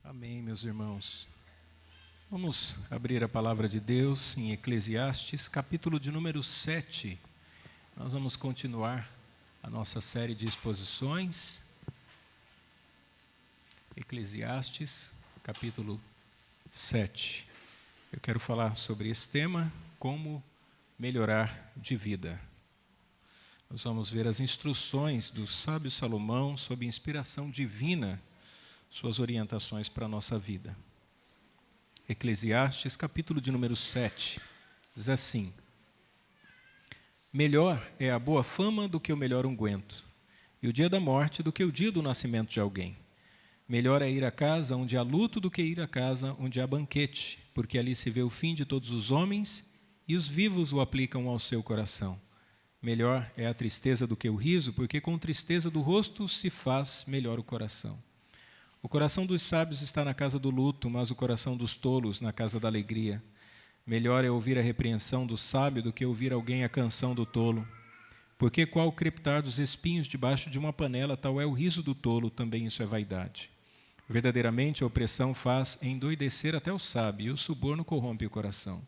Amém, meus irmãos. Vamos abrir a palavra de Deus em Eclesiastes, capítulo de número 7. Nós vamos continuar a nossa série de exposições. Eclesiastes, capítulo 7. Eu quero falar sobre esse tema, como melhorar de vida. Nós vamos ver as instruções do sábio Salomão sob inspiração divina, suas orientações para a nossa vida. Eclesiastes, capítulo de número 7, diz assim: Melhor é a boa fama do que o melhor unguento, e o dia da morte do que o dia do nascimento de alguém. Melhor é ir à casa onde há luto do que ir à casa onde há banquete, porque ali se vê o fim de todos os homens, e os vivos o aplicam ao seu coração. Melhor é a tristeza do que o riso, porque com tristeza do rosto se faz melhor o coração. O coração dos sábios está na casa do luto, mas o coração dos tolos na casa da alegria. Melhor é ouvir a repreensão do sábio do que ouvir alguém a canção do tolo. Porque qual o crepitar dos espinhos debaixo de uma panela, tal é o riso do tolo, também isso é vaidade. Verdadeiramente a opressão faz endoidecer até o sábio, e o suborno corrompe o coração.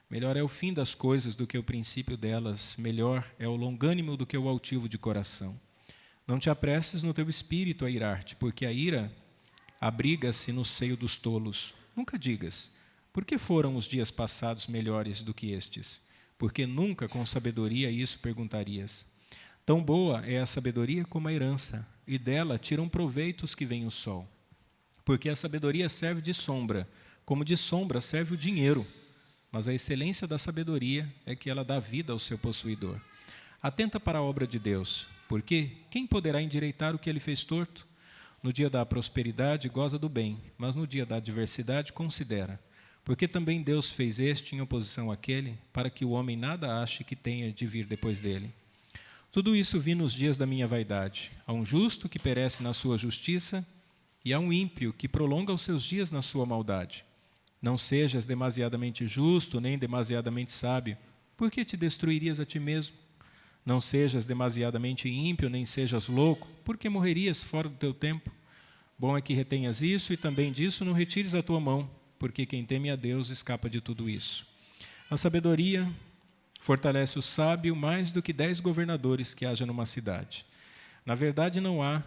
Melhor é o fim das coisas do que o princípio delas, melhor é o longânimo do que o altivo de coração. Não te apresses no teu espírito a irar-te, porque a ira abriga-se no seio dos tolos. Nunca digas, por que foram os dias passados melhores do que estes? Porque nunca com sabedoria isso perguntarias. Tão boa é a sabedoria como a herança, e dela tiram proveito os que veem o sol. Porque a sabedoria serve de sombra, como de sombra serve o dinheiro. Mas a excelência da sabedoria é que ela dá vida ao seu possuidor. Atenta para a obra de Deus, porque quem poderá endireitar o que ele fez torto? No dia da prosperidade, goza do bem, mas no dia da adversidade, considera. Porque também Deus fez este em oposição àquele, para que o homem nada ache que tenha de vir depois dele. Tudo isso vi nos dias da minha vaidade. Há um justo que perece na sua justiça, e há um ímpio que prolonga os seus dias na sua maldade. Não sejas demasiadamente justo, nem demasiadamente sábio, porque te destruirias a ti mesmo. Não sejas demasiadamente ímpio, nem sejas louco, porque morrerias fora do teu tempo. Bom é que retenhas isso, e também disso não retires a tua mão, porque quem teme a Deus escapa de tudo isso. A sabedoria fortalece o sábio mais do que 10 governadores que haja numa cidade. Na verdade, não há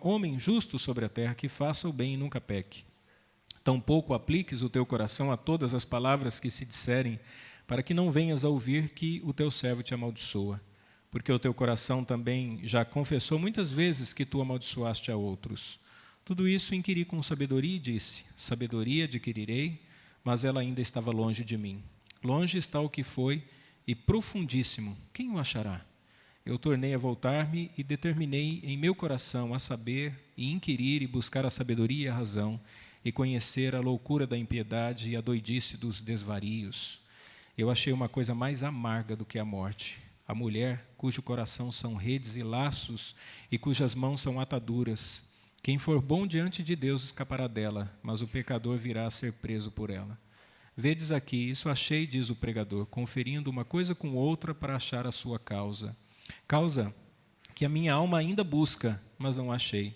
homem justo sobre a terra que faça o bem e nunca peque. Tampouco apliques o teu coração a todas as palavras que se disserem, para que não venhas a ouvir que o teu servo te amaldiçoa. Porque o teu coração também já confessou muitas vezes que tu amaldiçoaste a outros. Tudo isso inquiri com sabedoria e disse: sabedoria adquirirei, mas ela ainda estava longe de mim. Longe está o que foi, e profundíssimo, quem o achará? Eu tornei a voltar-me e determinei em meu coração a saber e inquirir e buscar a sabedoria e a razão, e conhecer a loucura da impiedade e a doidice dos desvarios. Eu achei uma coisa mais amarga do que a morte, a mulher cujo coração são redes e laços e cujas mãos são ataduras. Quem for bom diante de Deus escapará dela, mas o pecador virá a ser preso por ela. Vedes aqui, isso achei, diz o pregador, conferindo uma coisa com outra para achar a sua causa. Causa que a minha alma ainda busca, mas não achei.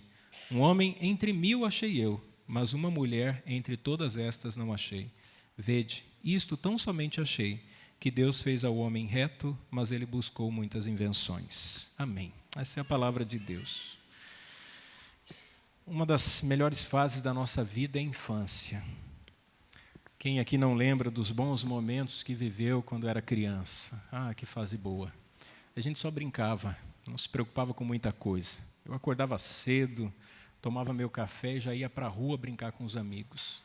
Um homem entre 1000 achei eu, mas uma mulher entre todas estas não achei. Vede, isto tão somente achei, que Deus fez ao homem reto, mas ele buscou muitas invenções. Amém. Essa é a palavra de Deus. Uma das melhores fases da nossa vida é a infância. Quem aqui não lembra dos bons momentos que viveu quando era criança? Ah, que fase boa. A gente só brincava, não se preocupava com muita coisa. Eu acordava cedo, tomava meu café e já ia para a rua brincar com os amigos.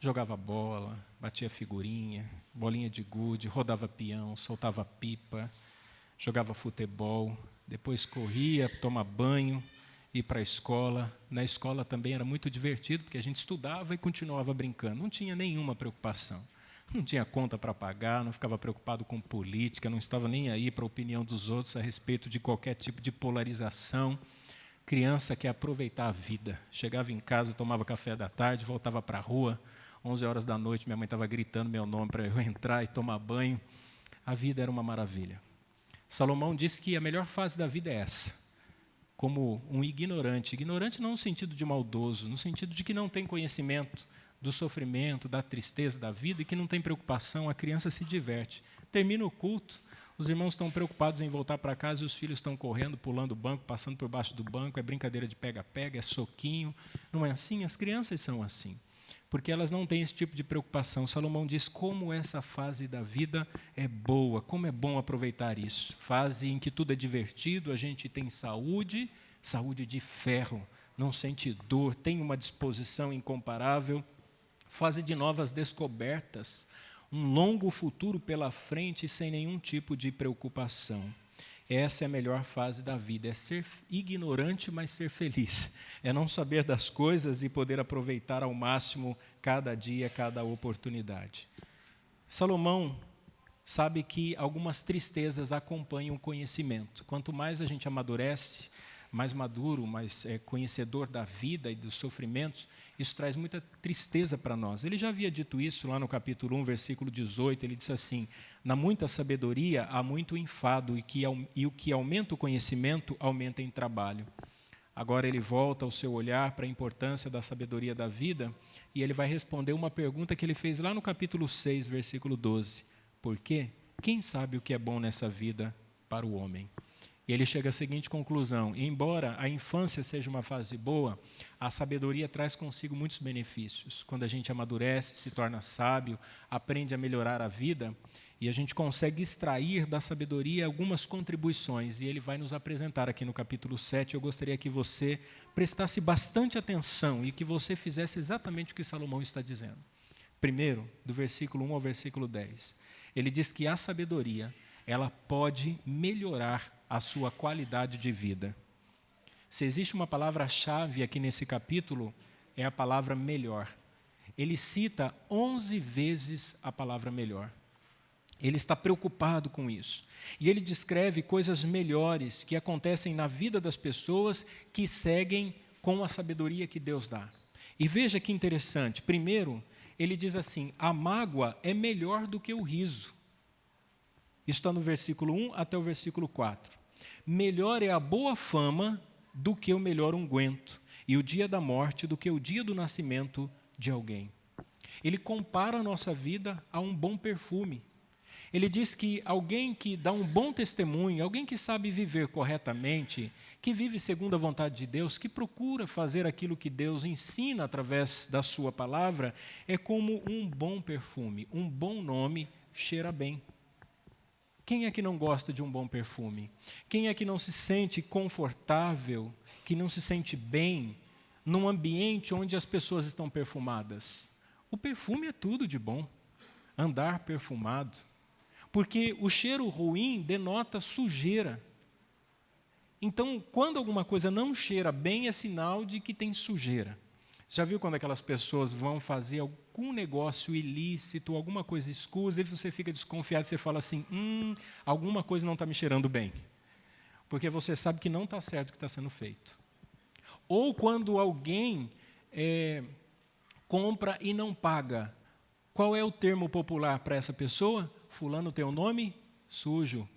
Jogava bola, batia figurinha, bolinha de gude, rodava peão, soltava pipa, jogava futebol, depois corria, tomava banho, ia para a escola. Na escola também era muito divertido, porque a gente estudava e continuava brincando. Não tinha nenhuma preocupação. Não tinha conta para pagar, não ficava preocupado com política, não estava nem aí para a opinião dos outros a respeito de qualquer tipo de polarização. Criança quer aproveitar a vida. Chegava em casa, tomava café da tarde, voltava para a rua. 11 horas da noite, minha mãe estava gritando meu nome para eu entrar e tomar banho. A vida era uma maravilha. Salomão disse que a melhor fase da vida é essa. como um ignorante. Ignorante não no sentido de maldoso, no sentido de que não tem conhecimento do sofrimento, da tristeza da vida e que não tem preocupação. A criança se diverte. Termina o culto, os irmãos estão preocupados em voltar para casa e os filhos estão correndo, pulando o banco, passando por baixo do banco, é brincadeira de pega-pega, é soquinho. Não é assim? As crianças são assim, porque elas não têm esse tipo de preocupação. Salomão diz como essa fase da vida é boa, como é bom aproveitar isso. Fase em que tudo é divertido, a gente tem saúde, saúde de ferro, não sente dor, tem uma disposição incomparável. Fase de novas descobertas, um longo futuro pela frente sem nenhum tipo de preocupação. Essa é a melhor fase da vida, é ser ignorante, mas ser feliz. É não saber das coisas e poder aproveitar ao máximo cada dia, cada oportunidade. Salomão sabe que algumas tristezas acompanham o conhecimento. Quanto mais a gente amadurece, mais maduro, mais conhecedor da vida e dos sofrimentos, isso traz muita tristeza para nós. Ele já havia dito isso lá no capítulo 1, versículo 18, ele disse assim: na muita sabedoria há muito enfado, e o que aumenta o conhecimento aumenta em trabalho. Agora ele volta o seu olhar para a importância da sabedoria da vida, e ele vai responder uma pergunta que ele fez lá no capítulo 6, versículo 12. Por quê? Quem sabe o que é bom nessa vida para o homem? E ele chega à seguinte conclusão: embora a infância seja uma fase boa, a sabedoria traz consigo muitos benefícios. Quando a gente amadurece, se torna sábio, aprende a melhorar a vida, e a gente consegue extrair da sabedoria algumas contribuições, e ele vai nos apresentar aqui no capítulo 7. Eu gostaria que você prestasse bastante atenção e que você fizesse exatamente o que Salomão está dizendo. Primeiro, do versículo 1 ao versículo 10, ele diz que a sabedoria, ela pode melhorar a sua qualidade de vida. Se existe uma palavra-chave aqui nesse capítulo, é a palavra melhor. Ele cita 11 vezes a palavra melhor. Ele está preocupado com isso. E ele descreve coisas melhores que acontecem na vida das pessoas que seguem com a sabedoria que Deus dá. E veja que interessante. Primeiro, ele diz assim: a mágoa é melhor do que o riso. Isso está no versículo 1 até o versículo 4. Melhor é a boa fama do que o melhor unguento, e o dia da morte do que o dia do nascimento de alguém. Ele compara a nossa vida a um bom perfume. Ele diz que alguém que dá um bom testemunho, alguém que sabe viver corretamente, que vive segundo a vontade de Deus, que procura fazer aquilo que Deus ensina através da sua palavra, é como um bom perfume, um bom nome cheira bem. Quem é que não gosta de um bom perfume? Quem é que não se sente confortável, que não se sente bem num ambiente onde as pessoas estão perfumadas? O perfume é tudo de bom, andar perfumado. Porque o cheiro ruim denota sujeira. Então, quando alguma coisa não cheira bem, é sinal de que tem sujeira. Já viu quando aquelas pessoas vão fazer algum negócio ilícito, alguma coisa escusa, e você fica desconfiado, você fala assim, alguma coisa não está me cheirando bem. Porque você sabe que não está certo o que está sendo feito. Ou quando alguém compra e não paga. Qual é o termo popular para essa pessoa? Fulano tem o nome sujo.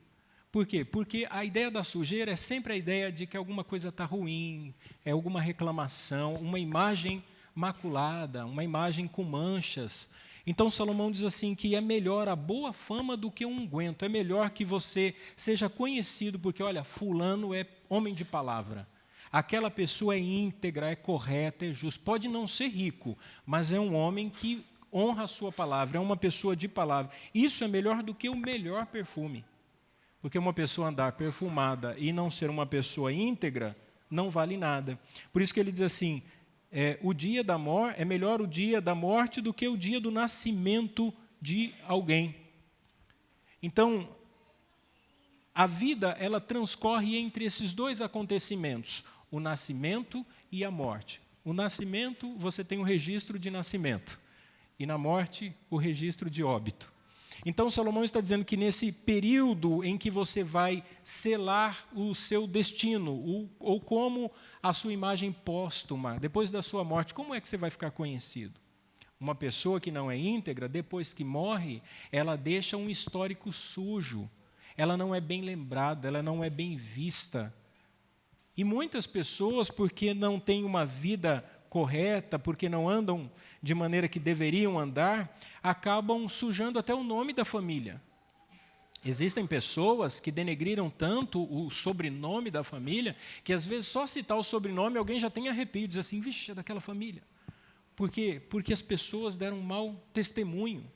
Por quê? Porque a ideia da sujeira é sempre a ideia de que alguma coisa está ruim, é alguma reclamação, uma imagem maculada, uma imagem com manchas. Então Salomão diz assim que é melhor a boa fama do que um unguento. É melhor que você seja conhecido porque, olha, fulano é homem de palavra. Aquela pessoa é íntegra, é correta, é justa. Pode não ser rico, mas é um homem que honra a sua palavra, é uma pessoa de palavra. Isso é melhor do que o melhor perfume. Porque uma pessoa andar perfumada e não ser uma pessoa íntegra, não vale nada. Por isso que ele diz assim, o dia da morte é melhor o dia da morte do que o dia do nascimento de alguém. Então, a vida, ela transcorre entre esses dois acontecimentos, o nascimento e a morte. O nascimento, você tem o registro de nascimento, e na morte, o registro de óbito. Então, Salomão está dizendo que nesse período em que você vai selar o seu destino, ou como a sua imagem póstuma, depois da sua morte, como é que você vai ficar conhecido? Uma pessoa que não é íntegra, depois que morre, ela deixa um histórico sujo, ela não é bem lembrada, ela não é bem vista. E muitas pessoas, porque não têm uma vida correta, porque não andam de maneira que deveriam andar, acabam sujando até o nome da família. Existem pessoas que denegriram tanto o sobrenome da família, que às vezes só citar o sobrenome alguém já tem arrepio, diz assim, vixe, é daquela família. Por quê? Porque as pessoas deram um mau testemunho.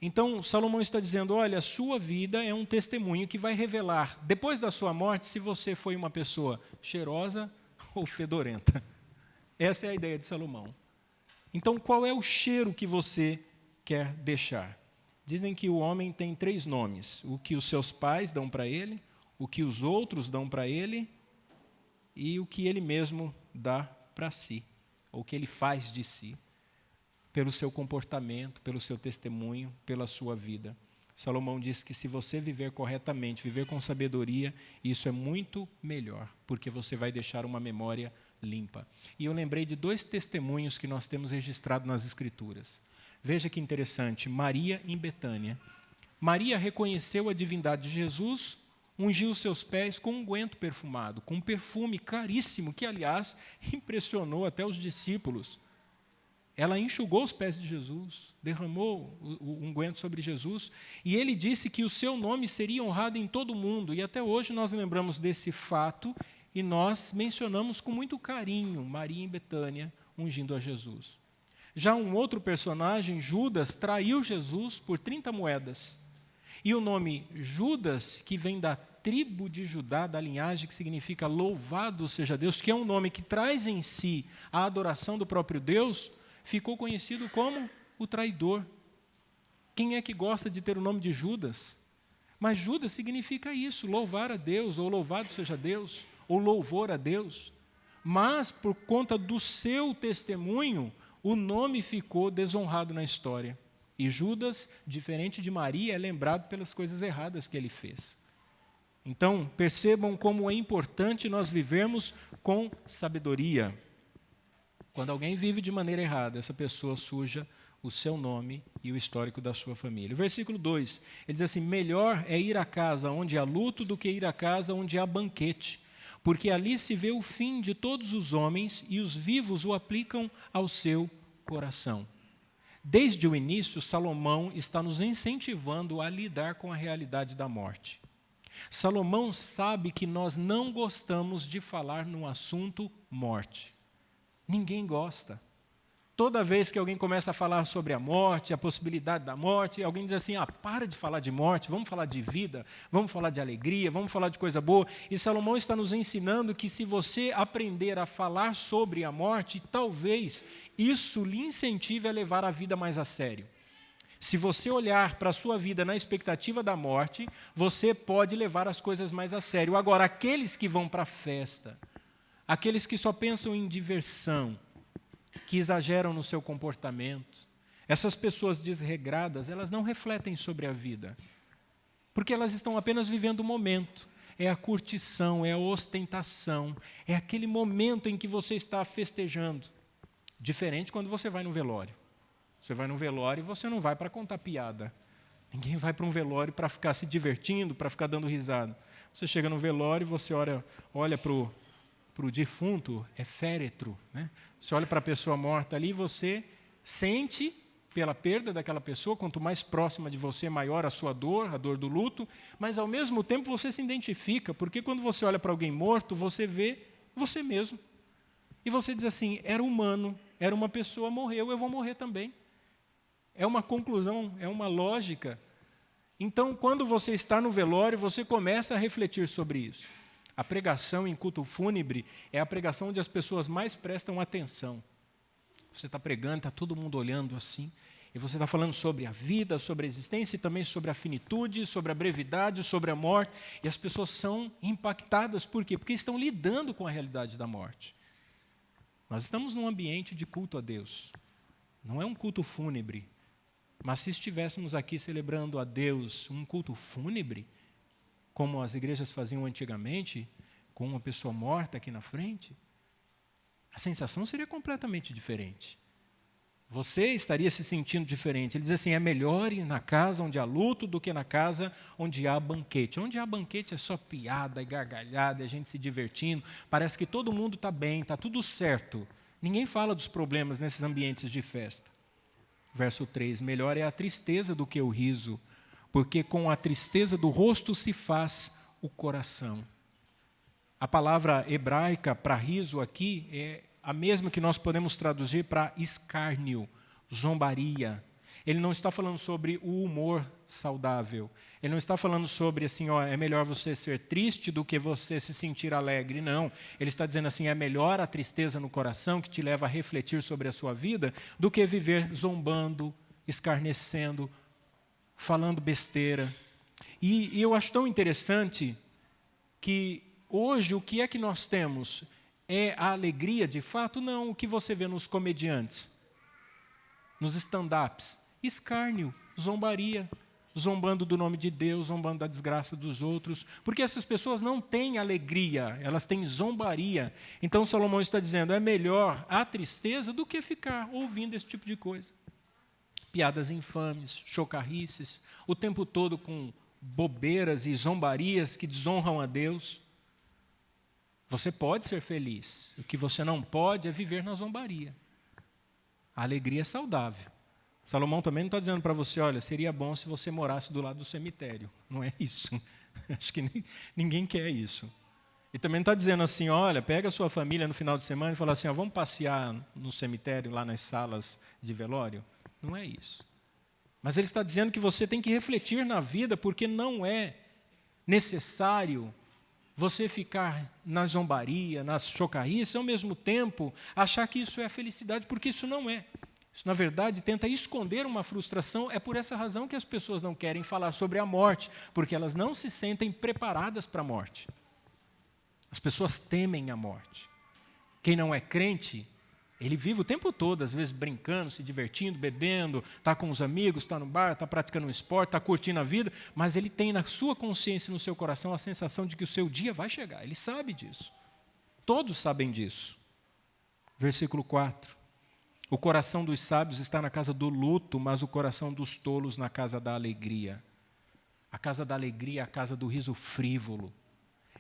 Então, Salomão está dizendo, olha, a sua vida é um testemunho que vai revelar, depois da sua morte, se você foi uma pessoa cheirosa ou fedorenta. Essa é a ideia de Salomão. Então, qual é o cheiro que você quer deixar? Dizem que o homem tem 3 nomes, o que os seus pais dão para ele, o que os outros dão para ele e o que ele mesmo dá para si, ou o que ele faz de si. Pelo seu comportamento, pelo seu testemunho, pela sua vida. Salomão diz que se você viver corretamente, viver com sabedoria, isso é muito melhor, porque você vai deixar uma memória limpa. E eu lembrei de 2 testemunhos que nós temos registrado nas Escrituras. Veja que interessante, Maria em Betânia. Maria reconheceu a divindade de Jesus, ungiu seus pés com um unguento perfumado, com um perfume caríssimo, que, aliás, impressionou até os discípulos. Ela enxugou os pés de Jesus, derramou o unguento sobre Jesus, e ele disse que o seu nome seria honrado em todo o mundo. E até hoje nós lembramos desse fato e nós mencionamos com muito carinho Maria em Betânia ungindo a Jesus. Já um outro personagem, Judas, traiu Jesus por 30 moedas. E o nome Judas, que vem da tribo de Judá, da linhagem que significa louvado seja Deus, que é um nome que traz em si a adoração do próprio Deus, ficou conhecido como o traidor. Quem é que gosta de ter o nome de Judas? Mas Judas significa isso, louvar a Deus, ou louvado seja Deus, ou louvor a Deus. Mas, por conta do seu testemunho, o nome ficou desonrado na história. E Judas, diferente de Maria, é lembrado pelas coisas erradas que ele fez. Então, percebam como é importante nós vivermos com sabedoria. Quando alguém vive de maneira errada, essa pessoa suja o seu nome e o histórico da sua família. O versículo 2, ele diz assim, melhor é ir à casa onde há luto do que ir à casa onde há banquete, porque ali se vê o fim de todos os homens e os vivos o aplicam ao seu coração. Desde o início, Salomão está nos incentivando a lidar com a realidade da morte. Salomão sabe que nós não gostamos de falar no assunto morte. Ninguém gosta. Toda vez que alguém começa a falar sobre a morte, a possibilidade da morte, alguém diz assim, para de falar de morte, vamos falar de vida, vamos falar de alegria, vamos falar de coisa boa. E Salomão está nos ensinando que se você aprender a falar sobre a morte, talvez isso lhe incentive a levar a vida mais a sério. Se você olhar para a sua vida na expectativa da morte, você pode levar as coisas mais a sério. Agora, aqueles que vão para a festa, aqueles que só pensam em diversão, que exageram no seu comportamento, essas pessoas desregradas, elas não refletem sobre a vida, porque elas estão apenas vivendo o momento. É a curtição, é a ostentação, é aquele momento em que você está festejando. Diferente quando você vai no velório. Você vai no velório e você não vai para contar piada. Ninguém vai para um velório para ficar se divertindo, para ficar dando risada. Você chega no velório e você olha para o defunto, é féretro, né? Você olha para a pessoa morta ali e você sente pela perda daquela pessoa, quanto mais próxima de você, maior a sua dor, a dor do luto, mas ao mesmo tempo você se identifica, porque quando você olha para alguém morto, você vê você mesmo. E você diz assim, era humano, era uma pessoa, morreu, eu vou morrer também. É uma conclusão, é uma lógica. Então, quando você está no velório, você começa a refletir sobre isso. A pregação em culto fúnebre é a pregação onde as pessoas mais prestam atenção. Você está pregando, está todo mundo olhando assim, e você está falando sobre a vida, sobre a existência e também sobre a finitude, sobre a brevidade, sobre a morte, e as pessoas são impactadas. Por quê? Porque estão lidando com a realidade da morte. Nós estamos num ambiente de culto a Deus. Não é um culto fúnebre. Mas se estivéssemos aqui celebrando a Deus um culto fúnebre, como as igrejas faziam antigamente, com uma pessoa morta aqui na frente, a sensação seria completamente diferente. Você estaria se sentindo diferente. Ele diz assim, é melhor ir na casa onde há luto do que na casa onde há banquete. Onde há banquete é só piada e gargalhada, e a gente se divertindo. Parece que todo mundo está bem, está tudo certo. Ninguém fala dos problemas nesses ambientes de festa. Verso 3, melhor é a tristeza do que o riso, porque com a tristeza do rosto se faz o coração. A palavra hebraica para riso aqui é a mesma que nós podemos traduzir para escárnio, zombaria. Ele não está falando sobre o humor saudável. Ele não está falando sobre assim, ó, é melhor você ser triste do que você se sentir alegre. Não. Ele está dizendo assim, é melhor a tristeza no coração que te leva a refletir sobre a sua vida do que viver zombando, escarnecendo, falando besteira. E eu acho tão interessante que hoje o que é que nós temos? É a alegria de fato? Não, o que você vê nos comediantes, nos stand-ups, escárnio, zombaria, zombando do nome de Deus, zombando da desgraça dos outros, porque essas pessoas não têm alegria, elas têm zombaria. Então Salomão está dizendo, é melhor a tristeza do que ficar ouvindo esse tipo de coisa. Piadas infames, chocarrices, o tempo todo com bobeiras e zombarias que desonram a Deus. Você pode ser feliz, o que você não pode é viver na zombaria. A alegria é saudável. Salomão também não está dizendo para você, olha, seria bom se você morasse do lado do cemitério. Não é isso. Acho que ninguém quer isso. E também não está dizendo assim, olha, pega a sua família no final de semana e fala assim, ó, vamos passear no cemitério, lá nas salas de velório. Não é isso. Mas ele está dizendo que você tem que refletir na vida, porque não é necessário você ficar na zombaria, nas chocarrices, ao mesmo tempo achar que isso é a felicidade, porque isso não é. Isso, na verdade, tenta esconder uma frustração. É por essa razão que as pessoas não querem falar sobre a morte, porque elas não se sentem preparadas para a morte. As pessoas temem a morte. Quem não é crente, ele vive o tempo todo, às vezes brincando, se divertindo, bebendo, está com os amigos, está no bar, está praticando um esporte, está curtindo a vida, mas ele tem na sua consciência e no seu coração a sensação de que o seu dia vai chegar. Ele sabe disso. Todos sabem disso. Versículo 4. O coração dos sábios está na casa do luto, mas o coração dos tolos na casa da alegria. A casa da alegria é a casa do riso frívolo.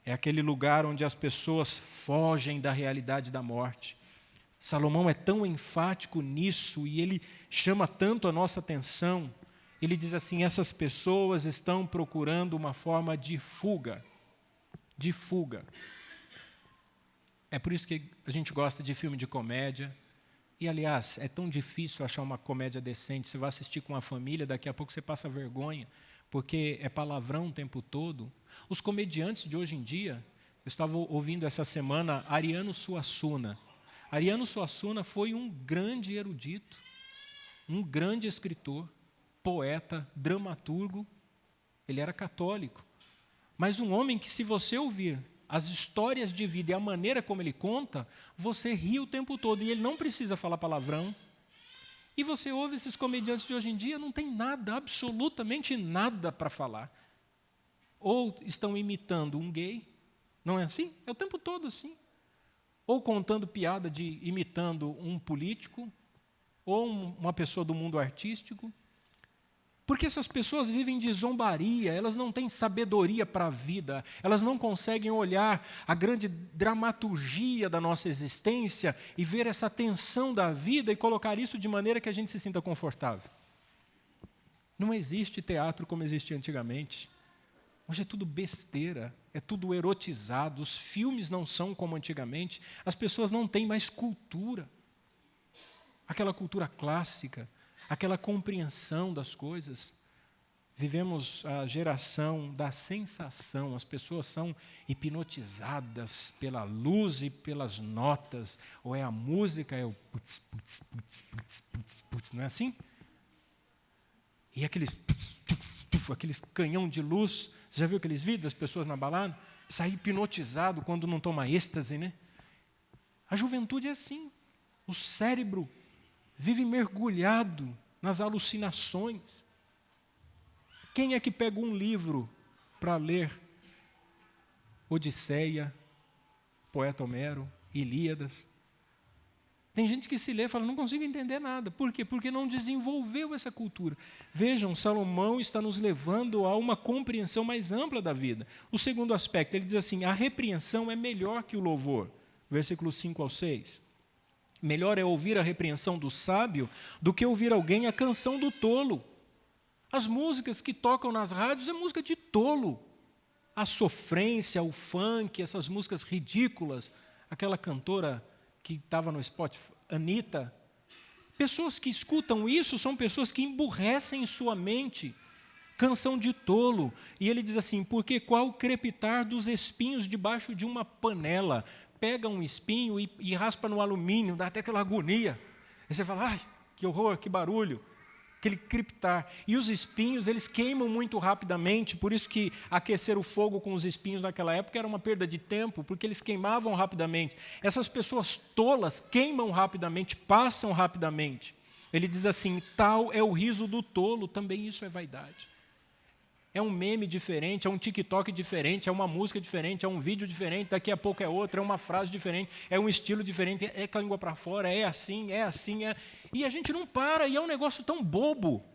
É aquele lugar onde as pessoas fogem da realidade da morte. Salomão é tão enfático nisso e ele chama tanto a nossa atenção. Ele diz assim, essas pessoas estão procurando uma forma de fuga. De fuga. É por isso que a gente gosta de filme de comédia. E, aliás, é tão difícil achar uma comédia decente. Você vai assistir com uma família, daqui a pouco você passa vergonha, porque é palavrão o tempo todo. Os comediantes de hoje em dia, eu estava ouvindo essa semana Ariano Suassuna. Ariano Suassuna foi um grande erudito, um grande escritor, poeta, dramaturgo. Ele era católico. Mas um homem que, se você ouvir as histórias de vida e a maneira como ele conta, você ri o tempo todo. E ele não precisa falar palavrão. E você ouve esses comediantes de hoje em dia, não tem nada, absolutamente nada para falar. Ou estão imitando um gay, não é assim? É o tempo todo assim. Ou contando piada imitando um político, ou uma pessoa do mundo artístico. Porque essas pessoas vivem de zombaria, elas não têm sabedoria para a vida, elas não conseguem olhar a grande dramaturgia da nossa existência e ver essa tensão da vida e colocar isso de maneira que a gente se sinta confortável. Não existe teatro como existia antigamente. Hoje é tudo besteira, é tudo erotizado, os filmes não são como antigamente, as pessoas não têm mais cultura. Aquela cultura clássica, aquela compreensão das coisas. Vivemos a geração da sensação, as pessoas são hipnotizadas pela luz e pelas notas, ou é a música, é o putz, putz, putz, putz, putz, putz, não é assim? E aqueles canhão de luz, você já viu aqueles vídeos das pessoas na balada? Sai hipnotizado quando não toma êxtase, né? A juventude é assim, o cérebro vive mergulhado nas alucinações. Quem é que pega um livro para ler Odisseia, Poeta Homero, Ilíadas? Tem gente que se lê e fala, não consigo entender nada. Por quê? Porque não desenvolveu essa cultura. Vejam, Salomão está nos levando a uma compreensão mais ampla da vida. O segundo aspecto, ele diz assim, a repreensão é melhor que o louvor. Versículos 5 ao 6. Melhor é ouvir a repreensão do sábio do que ouvir alguém a canção do tolo. As músicas que tocam nas rádios é música de tolo. A sofrência, o funk, essas músicas ridículas, aquela cantora que estava no Spotify, Anitta. Pessoas que escutam isso são pessoas que emburrecem sua mente. Canção de tolo. E ele diz assim, porque qual o crepitar dos espinhos debaixo de uma panela? Pega um espinho e raspa no alumínio, dá até aquela agonia. Aí você fala, ai, que horror, que barulho. Aquele crepitar. E os espinhos, eles queimam muito rapidamente, por isso que aquecer o fogo com os espinhos naquela época era uma perda de tempo, porque eles queimavam rapidamente. Essas pessoas tolas queimam rapidamente, passam rapidamente. Ele diz assim, tal é o riso do tolo, também isso é vaidade. É um meme diferente, é um TikTok diferente, é uma música diferente, é um vídeo diferente, daqui a pouco é outro, é uma frase diferente, é um estilo diferente, é com a língua para fora, é assim. E a gente não para, e é um negócio tão bobo.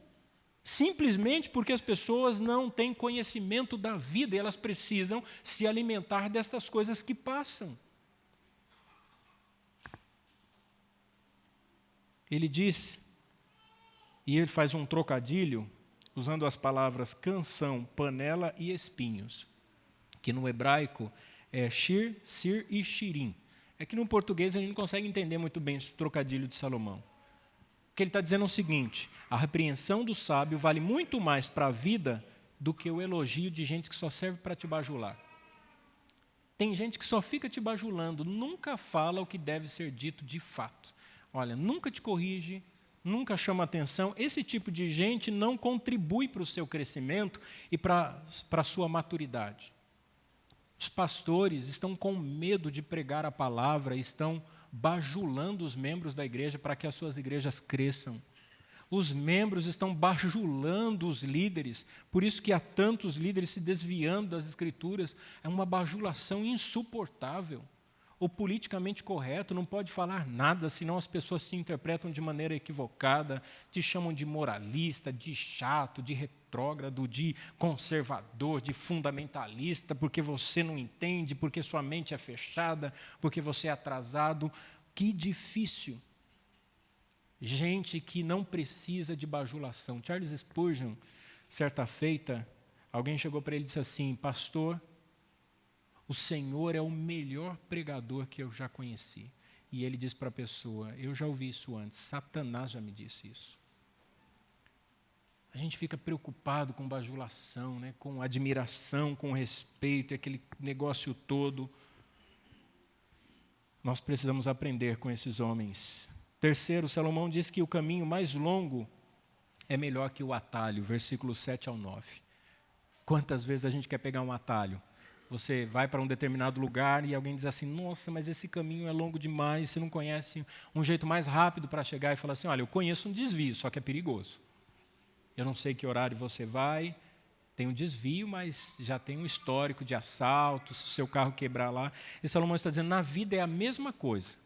Simplesmente porque as pessoas não têm conhecimento da vida e elas precisam se alimentar dessas coisas que passam. Ele diz, e ele faz um trocadilho, usando as palavras canção, panela e espinhos, que no hebraico é shir, sir e shirim. É que no português a gente não consegue entender muito bem esse trocadilho de Salomão. O que ele está dizendo é o seguinte, a repreensão do sábio vale muito mais para a vida do que o elogio de gente que só serve para te bajular. Tem gente que só fica te bajulando, nunca fala o que deve ser dito de fato. Olha, nunca te corrige, nunca chama atenção. Esse tipo de gente não contribui para o seu crescimento e para a sua maturidade. Os pastores estão com medo de pregar a palavra, estão bajulando os membros da igreja para que as suas igrejas cresçam. Os membros estão bajulando os líderes, por isso que há tantos líderes se desviando das escrituras. É uma bajulação insuportável. O politicamente correto não pode falar nada, senão as pessoas te interpretam de maneira equivocada, te chamam de moralista, de chato, de retrógrado, de conservador, de fundamentalista, porque você não entende, porque sua mente é fechada, porque você é atrasado. Que difícil. Gente que não precisa de bajulação. Charles Spurgeon, certa feita, alguém chegou para ele e disse assim, pastor, o Senhor é o melhor pregador que eu já conheci. E ele disse para a pessoa, eu já ouvi isso antes, Satanás já me disse isso. A gente fica preocupado com bajulação, né, com admiração, com respeito, aquele negócio todo. Nós precisamos aprender com esses homens. Terceiro, Salomão diz que o caminho mais longo é melhor que o atalho, versículos 7 ao 9. Quantas vezes a gente quer pegar um atalho? Você vai para um determinado lugar e alguém diz assim, nossa, mas esse caminho é longo demais, você não conhece um jeito mais rápido para chegar e falar assim, olha, eu conheço um desvio, só que é perigoso. Eu não sei que horário você vai, tem um desvio, mas já tem um histórico de assalto, se o seu carro quebrar lá. E Salomão está dizendo, na vida é a mesma coisa.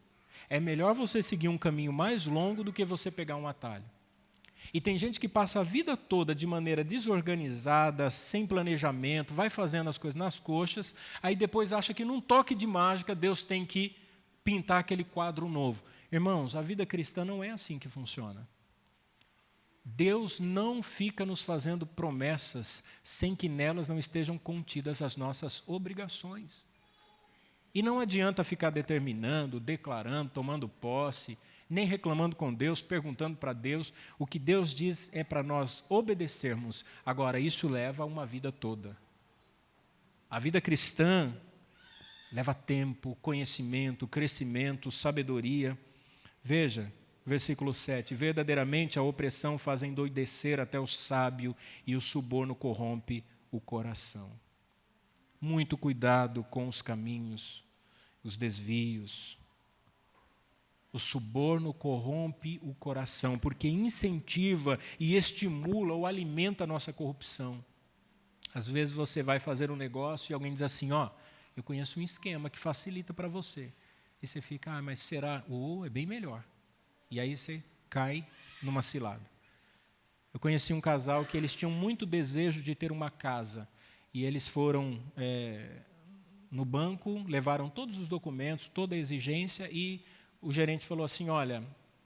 É melhor você seguir um caminho mais longo do que você pegar um atalho. E tem gente que passa a vida toda de maneira desorganizada, sem planejamento, vai fazendo as coisas nas coxas, aí depois acha que num toque de mágica Deus tem que pintar aquele quadro novo. Irmãos, a vida cristã não é assim que funciona. Deus não fica nos fazendo promessas sem que nelas não estejam contidas as nossas obrigações. E não adianta ficar determinando, declarando, tomando posse, nem reclamando com Deus, perguntando para Deus. O que Deus diz é para nós obedecermos. Agora, isso leva a uma vida toda. A vida cristã leva tempo, conhecimento, crescimento, sabedoria. Veja, versículo 7. Verdadeiramente a opressão faz endoidecer até o sábio e o suborno corrompe o coração. Muito cuidado com os caminhos, os desvios. O suborno corrompe o coração, porque incentiva e estimula ou alimenta a nossa corrupção. Às vezes você vai fazer um negócio e alguém diz assim, ó, eu conheço um esquema que facilita para você. E você fica, mas será? Ou é bem melhor. E aí você cai numa cilada. Eu conheci um casal que eles tinham muito desejo de ter uma casa. E eles foram no banco, levaram todos os documentos, toda a exigência, e o gerente falou assim, olha,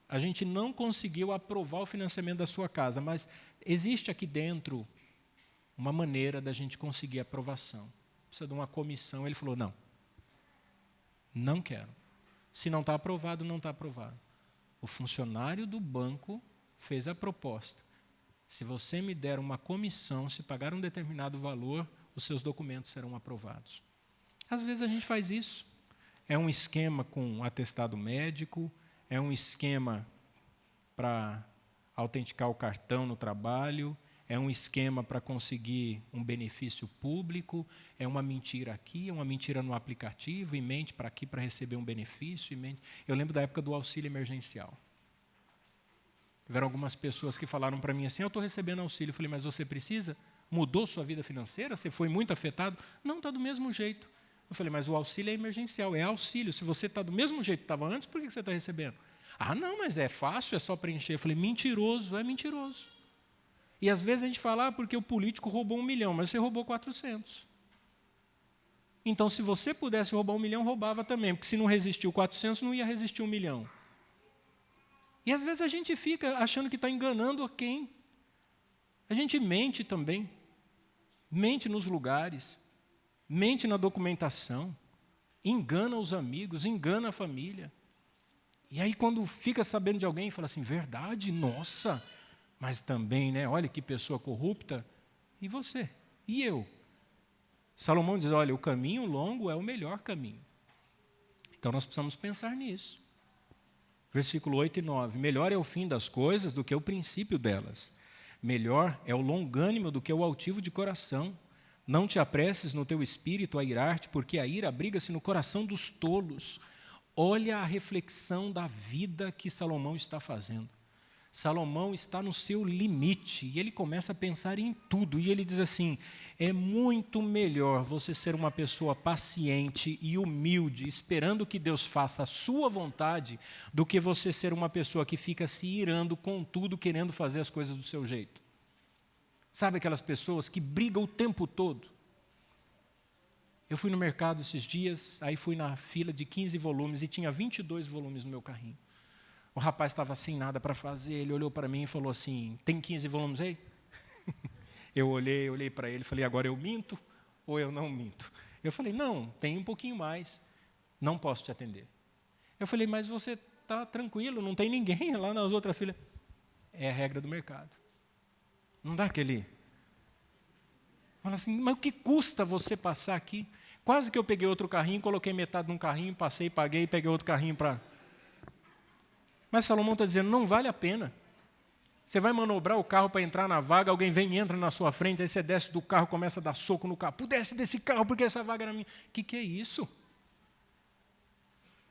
a gente não conseguiu aprovar o financiamento da sua casa, mas existe aqui dentro uma maneira da gente conseguir a aprovação. Precisa de uma comissão. Ele falou, não quero. Se não está aprovado, não está aprovado. O funcionário do banco fez a proposta. Se você me der uma comissão, se pagar um determinado valor, os seus documentos serão aprovados. Às vezes a gente faz isso. É um esquema com atestado médico, é um esquema para autenticar o cartão no trabalho, é um esquema para conseguir um benefício público, é uma mentira aqui, é uma mentira no aplicativo, e mente para aqui para receber um benefício. Eu lembro da época do auxílio emergencial. Tiveram algumas pessoas que falaram para mim assim, eu estou recebendo auxílio. Eu falei, mas você precisa? Mudou sua vida financeira? Você foi muito afetado? Não, está do mesmo jeito. Eu falei, mas o auxílio é emergencial, é auxílio. Se você está do mesmo jeito que estava antes, por que você está recebendo? Ah, não, mas é fácil, é só preencher. Eu falei, mentiroso, é mentiroso. E às vezes a gente fala, porque o político roubou 1 milhão, mas você roubou 400. Então, se você pudesse roubar 1 milhão, roubava também, porque se não resistiu 400, não ia resistir 1 milhão. E às vezes a gente fica achando que está enganando a quem? A gente mente também. Mente nos lugares, mente na documentação, engana os amigos, engana a família. E aí quando fica sabendo de alguém, fala assim, verdade? Nossa! Mas também, né? Olha que pessoa corrupta. E você? E eu? Salomão diz, olha, o caminho longo é o melhor caminho. Então nós precisamos pensar nisso. Versículo 8 e 9. Melhor é o fim das coisas do que o princípio delas. Melhor é o longânimo do que o altivo de coração. Não te apresses no teu espírito a irar-te, porque a ira abriga-se no coração dos tolos. Olha a reflexão da vida que Salomão está fazendo. Salomão está no seu limite, e ele começa a pensar em tudo, e ele diz assim, é muito melhor você ser uma pessoa paciente e humilde, esperando que Deus faça a sua vontade, do que você ser uma pessoa que fica se irando com tudo, querendo fazer as coisas do seu jeito. Sabe aquelas pessoas que brigam o tempo todo? Eu fui no mercado esses dias, aí fui na fila de 15 volumes, e tinha 22 volumes no meu carrinho. O rapaz estava sem nada para fazer, ele olhou para mim e falou assim, tem 15 volumes aí? Eu olhei para ele e falei, agora eu minto ou eu não minto? Eu falei, não, tem um pouquinho mais, não posso te atender. Eu falei, mas você está tranquilo, não tem ninguém lá nas outras filas. É a regra do mercado. Não dá aquele... Fala assim, mas o que custa você passar aqui? Quase que eu peguei outro carrinho, coloquei metade num carrinho, passei, paguei, peguei outro carrinho para... Mas Salomão está dizendo, não vale a pena. Você vai manobrar o carro para entrar na vaga, alguém vem e entra na sua frente, aí você desce do carro, começa a dar soco no carro. Desce desse carro porque essa vaga era minha. O que é isso?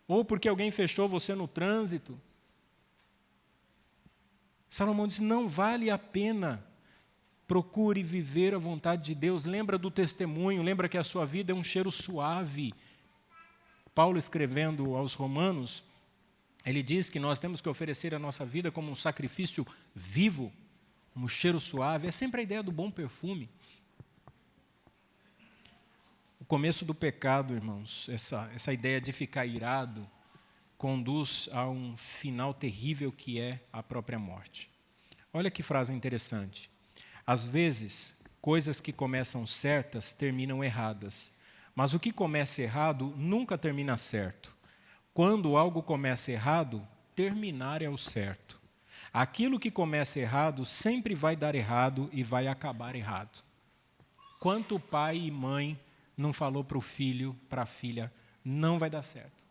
Ou porque alguém fechou você no trânsito. Salomão diz, não vale a pena. Procure viver a vontade de Deus. Lembra do testemunho, lembra que a sua vida é um cheiro suave. Paulo escrevendo aos Romanos, ele diz que nós temos que oferecer a nossa vida como um sacrifício vivo, um cheiro suave. É sempre a ideia do bom perfume. O começo do pecado, irmãos, essa ideia de ficar irado, conduz a um final terrível que é a própria morte. Olha que frase interessante. Às vezes, coisas que começam certas terminam erradas, mas o que começa errado nunca termina certo. Quando algo começa errado, terminar é o certo. Aquilo que começa errado sempre vai dar errado e vai acabar errado. Quanto pai e mãe não falou para o filho, para a filha, não vai dar certo.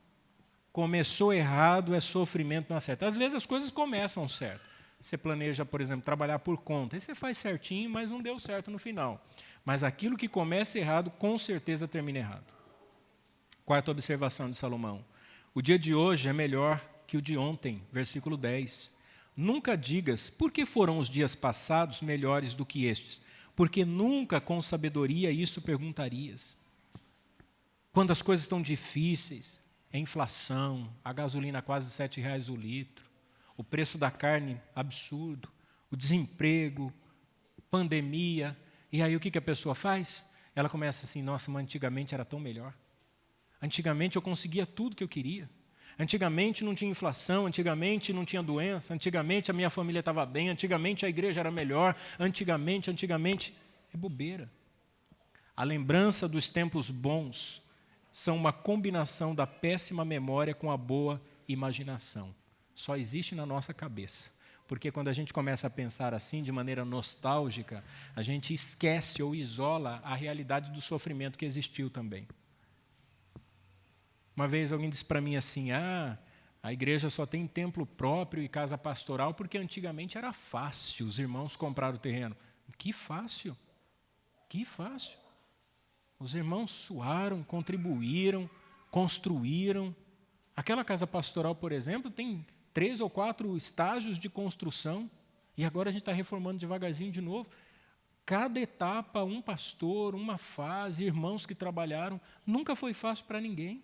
Começou errado, é sofrimento, não acerta. Às vezes as coisas começam certo. Você planeja, por exemplo, trabalhar por conta, e você faz certinho, mas não deu certo no final. Mas aquilo que começa errado, com certeza termina errado. Quarta observação de Salomão. O dia de hoje é melhor que o de ontem, versículo 10. Nunca digas, por que foram os dias passados melhores do que estes? Porque nunca com sabedoria isso perguntarias. Quando as coisas estão difíceis, É inflação, a gasolina quase R$ 7 o litro, o preço da carne absurdo, o desemprego, pandemia. E aí o que a pessoa faz? Ela começa assim, nossa, mas antigamente era tão melhor. Antigamente eu conseguia tudo que eu queria. Antigamente não tinha inflação, antigamente não tinha doença, antigamente a minha família estava bem, antigamente a igreja era melhor, antigamente, é bobeira. A lembrança dos tempos bons são uma combinação da péssima memória com a boa imaginação. Só existe na nossa cabeça. Porque quando a gente começa a pensar assim, de maneira nostálgica, a gente esquece ou isola a realidade do sofrimento que existiu também. Uma vez alguém disse para mim assim, a igreja só tem templo próprio e casa pastoral porque antigamente era fácil, os irmãos compraram o terreno. Que fácil, que fácil. Os irmãos suaram, contribuíram, construíram. Aquela casa pastoral, por exemplo, tem 3 ou 4 estágios de construção e agora a gente está reformando devagarzinho de novo. Cada etapa, um pastor, uma fase, irmãos que trabalharam, nunca foi fácil para ninguém.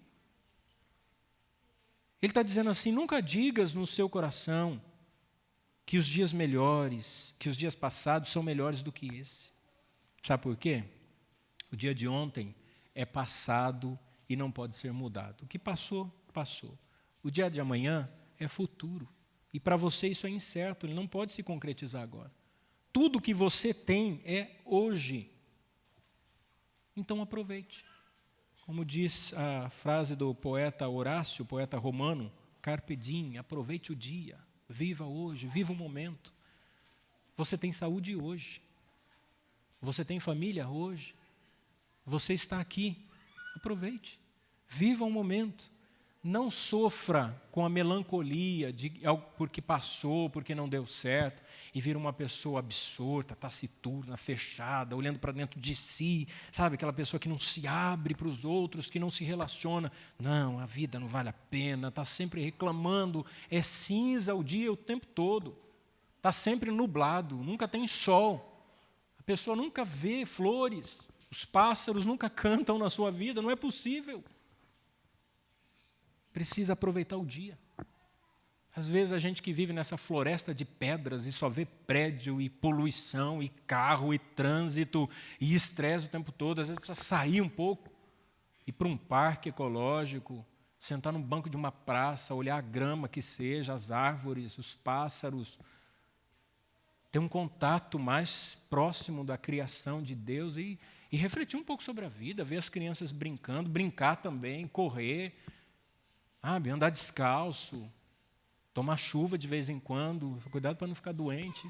Ele está dizendo assim, nunca digas no seu coração que os dias melhores, que os dias passados são melhores do que esse. Sabe por quê? O dia de ontem é passado e não pode ser mudado. O que passou, passou. O dia de amanhã é futuro. E para você isso é incerto, ele não pode se concretizar agora. Tudo que você tem é hoje. Então aproveite. Como diz a frase do poeta Horácio, poeta romano, carpe diem, aproveite o dia, viva hoje, viva o momento. Você tem saúde hoje, você tem família hoje, você está aqui, aproveite, viva o momento. Não sofra com a melancolia de algo porque passou, porque não deu certo, e vira uma pessoa absorta, taciturna, fechada, olhando para dentro de si, sabe, aquela pessoa que não se abre para os outros, que não se relaciona. Não, a vida não vale a pena, está sempre reclamando, é cinza o dia o tempo todo, está sempre nublado, nunca tem sol, a pessoa nunca vê flores, os pássaros nunca cantam na sua vida, não é possível. Precisa aproveitar o dia. Às vezes a gente que vive nessa floresta de pedras e só vê prédio e poluição e carro e trânsito e estresse o tempo todo, às vezes precisa sair um pouco, ir para um parque ecológico, sentar num banco de uma praça, olhar a grama que seja, as árvores, os pássaros, ter um contato mais próximo da criação de Deus e refletir um pouco sobre a vida, ver as crianças brincando, brincar também, correr, andar descalço, tomar chuva de vez em quando, cuidado para não ficar doente.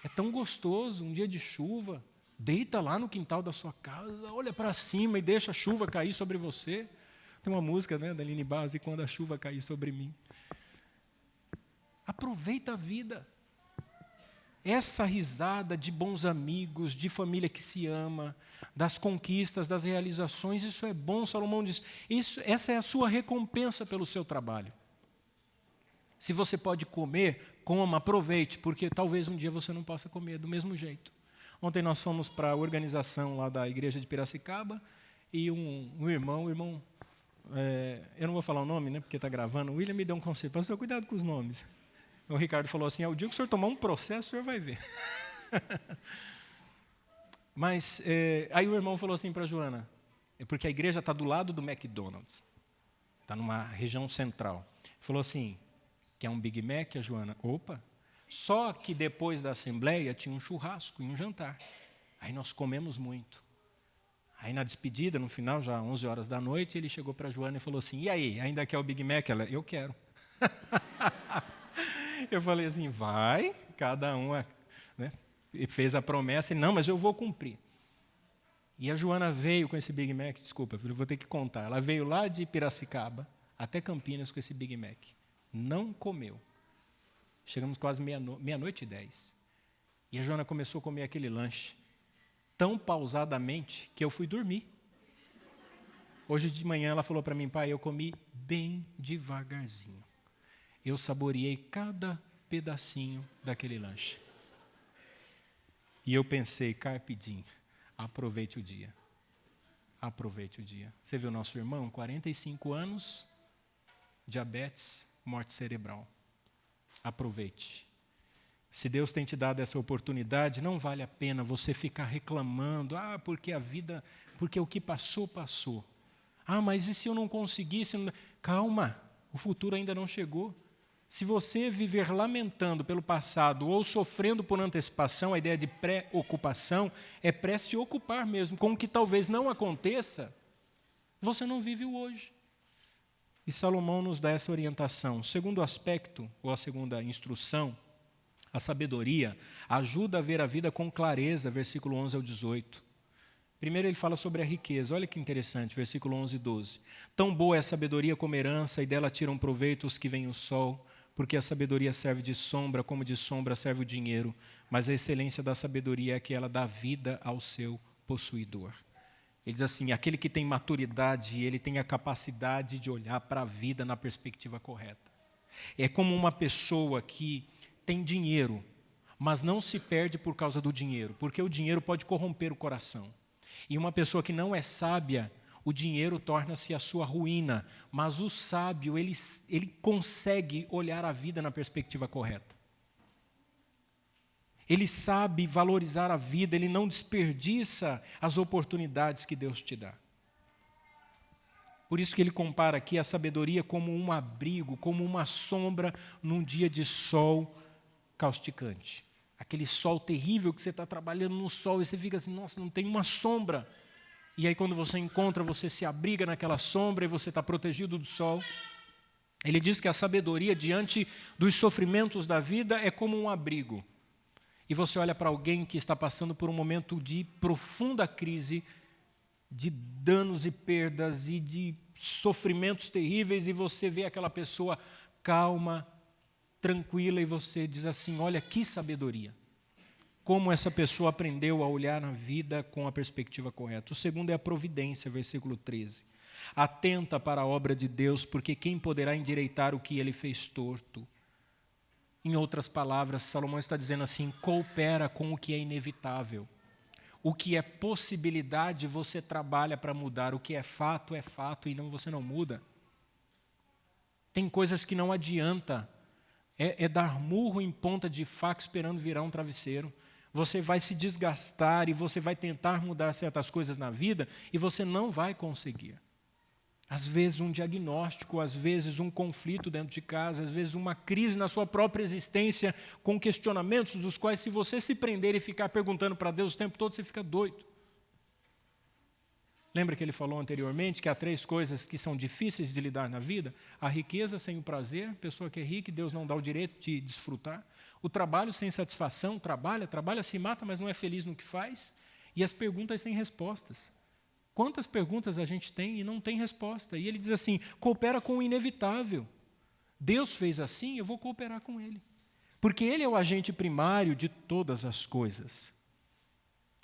É tão gostoso, um dia de chuva, deita lá no quintal da sua casa, olha para cima e deixa a chuva cair sobre você. Tem uma música, né, da Aline Base, quando a chuva cair sobre mim. Aproveita a vida. Essa risada de bons amigos, de família que se ama, das conquistas, das realizações, isso é bom. Salomão diz, essa é a sua recompensa pelo seu trabalho. Se você pode comer, coma, aproveite, porque talvez um dia você não possa comer do mesmo jeito. Ontem nós fomos para a organização lá da igreja de Piracicaba e um irmão, eu não vou falar o nome, né, porque está gravando, o William me deu um conselho, pastor, cuidado com os nomes. O Ricardo falou assim, o dia que o senhor tomar um processo, o senhor vai ver. Mas aí o irmão falou assim para a Joana, porque a igreja está do lado do McDonald's, está numa região central. Ele falou assim, quer um Big Mac, a Joana? Opa! Só que depois da assembleia tinha um churrasco e um jantar. Aí nós comemos muito. Aí na despedida, no final, já 11 horas da noite, ele chegou para a Joana e falou assim, e aí, ainda quer o Big Mac? Ela, eu quero. Eu falei assim, vai, cada um, né, fez a promessa, e não, mas eu vou cumprir. E a Joana veio com esse Big Mac, desculpa, filho, vou ter que contar. Ela veio lá de Piracicaba até Campinas com esse Big Mac. Não comeu. Chegamos quase meia-noite e 10. E a Joana começou a comer aquele lanche tão pausadamente que eu fui dormir. Hoje de manhã ela falou para mim, pai, eu comi bem devagarzinho. Eu saboreei cada pedacinho daquele lanche. E eu pensei, carpe diem, aproveite o dia. Aproveite o dia. Você viu o nosso irmão, 45 anos, diabetes, morte cerebral. Aproveite. Se Deus tem te dado essa oportunidade, não vale a pena você ficar reclamando, porque a vida, porque o que passou, passou. Mas e se eu não conseguisse? Calma, o futuro ainda não chegou. Se você viver lamentando pelo passado ou sofrendo por antecipação, a ideia de pré-ocupação é pré-se ocupar mesmo, com o que talvez não aconteça, você não vive o hoje. E Salomão nos dá essa orientação. O segundo aspecto, ou a segunda instrução, a sabedoria, ajuda a ver a vida com clareza, versículo 11 ao 18. Primeiro ele fala sobre a riqueza, olha que interessante, versículo 11 e 12. Tão boa é a sabedoria como herança, e dela tiram proveito os que veem o sol, porque a sabedoria serve de sombra, como de sombra serve o dinheiro, mas a excelência da sabedoria é que ela dá vida ao seu possuidor. Ele diz assim, aquele que tem maturidade, ele tem a capacidade de olhar para a vida na perspectiva correta. É como uma pessoa que tem dinheiro, mas não se perde por causa do dinheiro, porque o dinheiro pode corromper o coração. E uma pessoa que não é sábia, o dinheiro torna-se a sua ruína, mas o sábio, ele consegue olhar a vida na perspectiva correta. Ele sabe valorizar a vida, ele não desperdiça as oportunidades que Deus te dá. Por isso que ele compara aqui a sabedoria como um abrigo, como uma sombra num dia de sol causticante. Aquele sol terrível que você está trabalhando no sol e você fica assim, nossa, não tem uma sombra. E aí quando você encontra, você se abriga naquela sombra e você está protegido do sol. Ele diz que a sabedoria diante dos sofrimentos da vida é como um abrigo. E você olha para alguém que está passando por um momento de profunda crise, de danos e perdas e de sofrimentos terríveis, e você vê aquela pessoa calma, tranquila, e você diz assim, olha que sabedoria. Como essa pessoa aprendeu a olhar na vida com a perspectiva correta. O segundo é a providência, versículo 13. Atenta para a obra de Deus, porque quem poderá endireitar o que ele fez torto? Em outras palavras, Salomão está dizendo assim, coopera com o que é inevitável. O que é possibilidade, você trabalha para mudar. O que é fato e você não muda. Tem coisas que não adianta. É dar murro em ponta de faca esperando virar um travesseiro. Você vai se desgastar e você vai tentar mudar certas coisas na vida e você não vai conseguir. Às vezes um diagnóstico, às vezes um conflito dentro de casa, às vezes uma crise na sua própria existência, com questionamentos dos quais, se você se prender e ficar perguntando para Deus o tempo todo, você fica doido. Lembra que ele falou anteriormente que há 3 coisas que são difíceis de lidar na vida? A riqueza sem o prazer, pessoa que é rica e Deus não dá o direito de desfrutar. O trabalho sem satisfação, trabalha, se mata, mas não é feliz no que faz. E as perguntas sem respostas. Quantas perguntas a gente tem e não tem resposta? E ele diz assim, coopera com o inevitável. Deus fez assim, eu vou cooperar com ele. Porque ele é o agente primário de todas as coisas.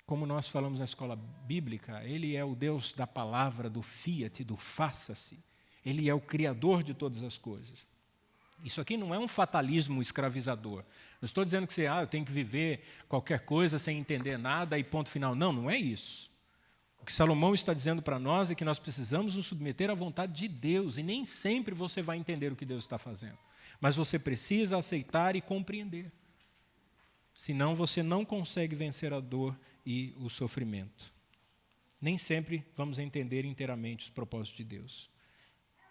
Como nós falamos na escola bíblica, ele é o Deus da palavra, do fiat, do faça-se. Ele é o criador de todas as coisas. Isso aqui não é um fatalismo escravizador. Não estou dizendo que eu tenho que viver qualquer coisa sem entender nada e ponto final. Não, não é isso. O que Salomão está dizendo para nós é que nós precisamos nos submeter à vontade de Deus, e nem sempre você vai entender o que Deus está fazendo. Mas você precisa aceitar e compreender. Senão você não consegue vencer a dor e o sofrimento. Nem sempre vamos entender inteiramente os propósitos de Deus.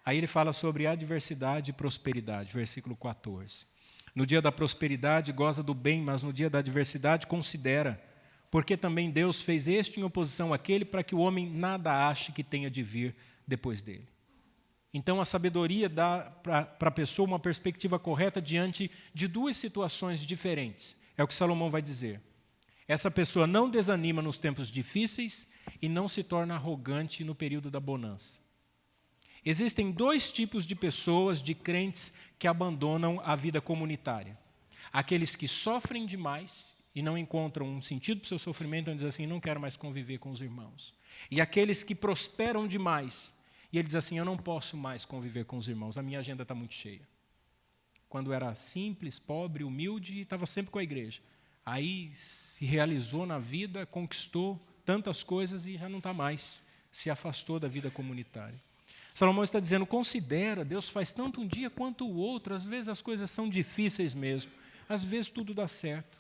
Aí ele fala sobre adversidade e prosperidade, versículo 14. No dia da prosperidade goza do bem, mas no dia da adversidade considera, porque também Deus fez este em oposição àquele, para que o homem nada ache que tenha de vir depois dele. Então a sabedoria dá para a pessoa uma perspectiva correta diante de 2 situações diferentes. É o que Salomão vai dizer. Essa pessoa não desanima nos tempos difíceis e não se torna arrogante no período da bonança. Existem 2 tipos de pessoas, de crentes, que abandonam a vida comunitária. Aqueles que sofrem demais e não encontram um sentido para o seu sofrimento, então dizem assim, não quero mais conviver com os irmãos. E aqueles que prosperam demais, e ele diz assim, eu não posso mais conviver com os irmãos, a minha agenda está muito cheia. Quando era simples, pobre, humilde, estava sempre com a igreja. Aí se realizou na vida, conquistou tantas coisas e já não está mais, se afastou da vida comunitária. Salomão está dizendo, considera, Deus faz tanto um dia quanto o outro, às vezes as coisas são difíceis mesmo, às vezes tudo dá certo.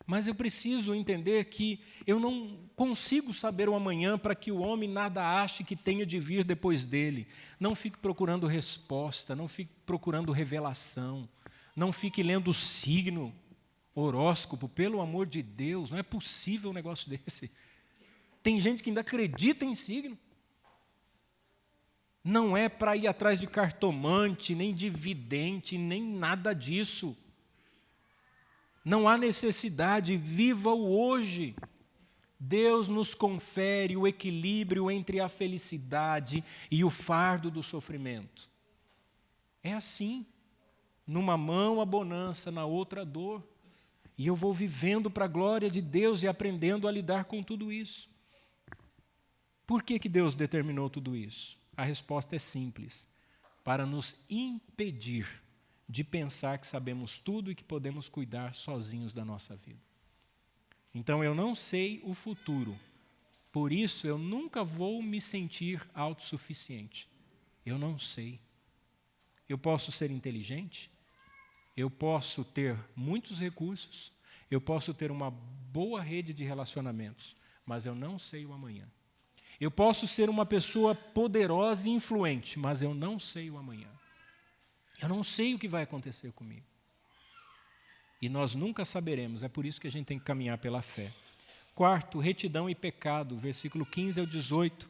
Mas eu preciso entender que eu não consigo saber o amanhã para que o homem nada ache que tenha de vir depois dele. Não fique procurando resposta, não fique procurando revelação, não fique lendo o signo, horóscopo, pelo amor de Deus, não é possível um negócio desse. Tem gente que ainda acredita em signo. Não é para ir atrás de cartomante, nem de vidente, nem nada disso. Não há necessidade, viva o hoje. Deus nos confere o equilíbrio entre a felicidade e o fardo do sofrimento. É assim. Numa mão a bonança, na outra a dor. E eu vou vivendo para a glória de Deus e aprendendo a lidar com tudo isso. Por que Deus determinou tudo isso? A resposta é simples. Para nos impedir de pensar que sabemos tudo e que podemos cuidar sozinhos da nossa vida. Então eu não sei o futuro, por isso eu nunca vou me sentir autossuficiente. Eu não sei. Eu posso ser inteligente, eu posso ter muitos recursos, eu posso ter uma boa rede de relacionamentos, mas eu não sei o amanhã. Eu posso ser uma pessoa poderosa e influente, mas eu não sei o amanhã. Eu não sei o que vai acontecer comigo. E nós nunca saberemos, é por isso que a gente tem que caminhar pela fé. Quarto, retidão e pecado, versículo 15 ao 18.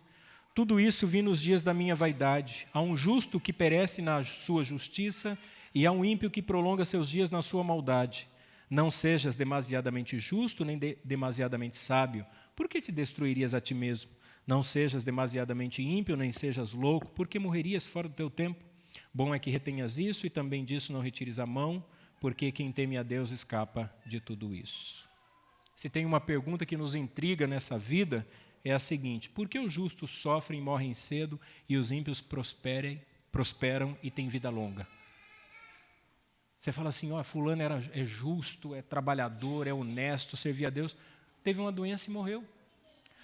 Tudo isso vi nos dias da minha vaidade. Há um justo que perece na sua justiça e há um ímpio que prolonga seus dias na sua maldade. Não sejas demasiadamente justo nem demasiadamente sábio. Por que te destruirias a ti mesmo? Não sejas demasiadamente ímpio, nem sejas louco, porque morrerias fora do teu tempo. Bom é que retenhas isso e também disso não retires a mão, porque quem teme a Deus escapa de tudo isso. Se tem uma pergunta que nos intriga nessa vida, é a seguinte: por que os justos sofrem e morrem cedo e os ímpios prosperam e têm vida longa? Você fala assim, fulano é justo, é trabalhador, é honesto, servia a Deus, teve uma doença e morreu.